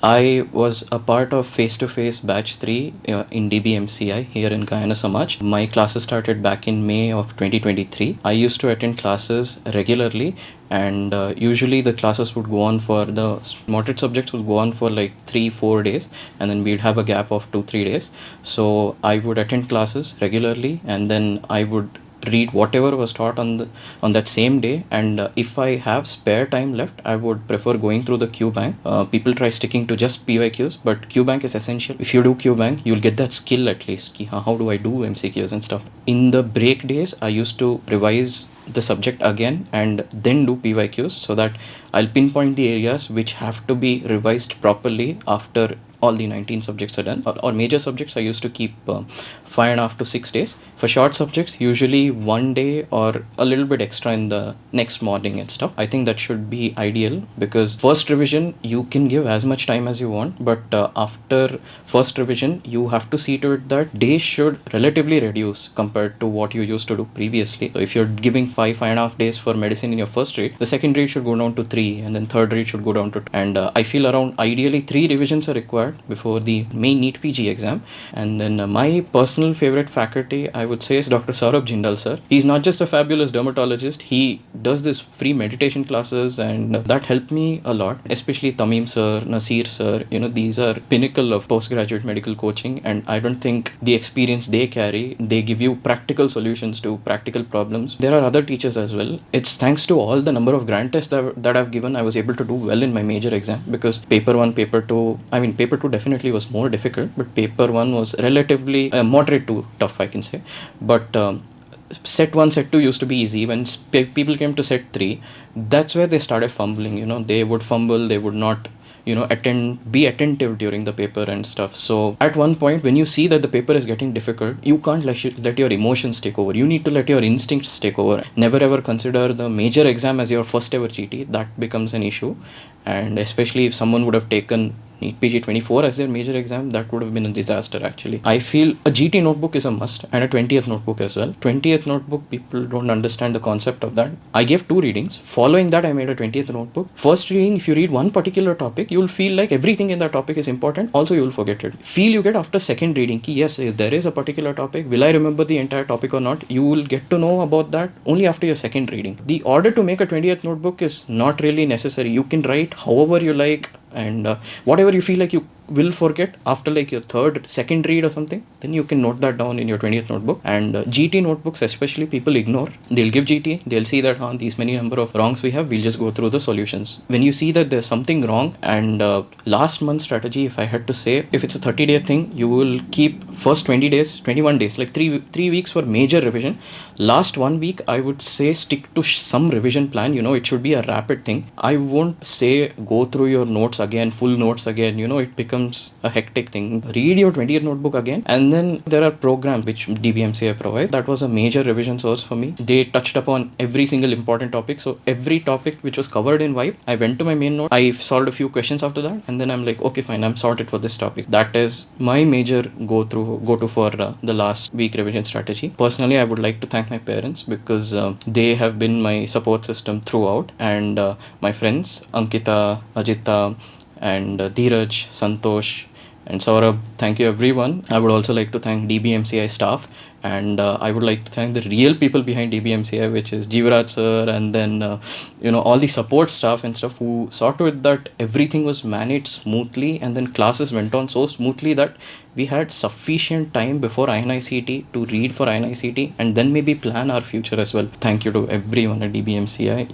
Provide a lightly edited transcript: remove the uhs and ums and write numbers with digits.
I was a part of face-to-face batch 3 in DBMCI here in Guyana Samaj. My classes started back in May of 2023. I used to attend classes regularly, and usually the classes would go on for the moderate subjects would go on for like 3-4 days, and then we'd have a gap of 2-3 days. So I would attend classes regularly, and then I would read whatever was taught on that same day. And if I have spare time left, I would prefer going through the Q bank. People try sticking to just PYQs, but Q bank is essential. If you do Q bank, you'll get that skill at least. How do I do MCQs and stuff? In the break days, I used to revise the subject again and then do PYQs, so that I'll pinpoint the areas which have to be revised properly after all the 19 subjects are done. Or major subjects, I used to keep 5.5 to 6 days. For short subjects, usually 1 day or a little bit extra in the next morning and stuff. I think that should be ideal, because first revision, you can give as much time as you want, but after first revision, you have to see to it that days should relatively reduce compared to what you used to do previously. So if you're giving 5.5 days for medicine in your first read, the second read should go down to 3, and then third read should go down to 2. And I feel around ideally 3 revisions are required before the main NEET PG exam. And then my personal favorite faculty, I would say, is Dr. Saurabh Jindal sir. He's not just a fabulous dermatologist, he does this free meditation classes, and that helped me a lot, especially Tamim sir, Nasir sir. These are pinnacle of postgraduate medical coaching, and I don't think the experience they carry, they give you practical solutions to practical problems. There are other teachers as well. It's thanks to all the number of grand tests that I've given, I was able to do well in my major exam, because paper 1, paper 2, paper 2 definitely was more difficult, but paper 1 was relatively moderate to tough, I can say. But set 1, set 2 used to be easy. When people came to set 3, that's where they started fumbling. They would fumble, they would not be attentive during the paper and stuff. So at one point, when you see that the paper is getting difficult, you can't let your emotions take over. You need to let your instincts take over. Never ever consider the major exam as your first ever GT. That becomes an issue. And especially if someone would have taken NEET PG 24 as their major exam, that would have been a disaster actually. I feel a GT notebook is a must, and a 20th notebook as well. 20th notebook, people don't understand the concept of that. I gave 2 readings. Following that, I made a 20th notebook. First reading, if you read one particular topic, you will feel like everything in that topic is important. Also, you will forget it. Feel you get after second reading, yes, if there is a particular topic, will I remember the entire topic or not? You will get to know about that only after your second reading. The order to make a 20th notebook is not really necessary. You can write however you like, and whatever you feel like you will forget after like your second read or something, then you can note that down in your 20th notebook. And GT notebooks especially, people ignore. They'll give GT, they'll see that these many number of wrongs we have, we'll just go through the solutions. When you see that there's something wrong, and last month's strategy, if I had to say, if it's a 30-day thing, you will keep first 20 days, 21 days, like 3 weeks for major revision. Last 1 week, I would say stick to some revision plan. It should be a rapid thing. I won't say go through your notes again, full notes again. It becomes a hectic thing. Read your 20th notebook again, and then there are programs which DBMCI provides. That was a major revision source for me. They touched upon every single important topic. So every topic which was covered in Vibe, I went to my main note, I solved a few questions after that, and then I'm like, okay, fine, I'm sorted for this topic. That is my major go to for the last week revision strategy. Personally, I would like to thank my parents, because they have been my support system throughout, and my friends, Ankita, Ajita, and Dheeraj, Santosh, and Saurabh. Thank you everyone. I would also like to thank DBMCI staff, and I would like to thank the real people behind DBMCI, which is Jivraj sir, and then all the support staff and stuff, who saw to it that everything was managed smoothly, and then classes went on so smoothly that we had sufficient time before INICET to read for INICET, and then maybe plan our future as well. Thank you to everyone at DBMCI.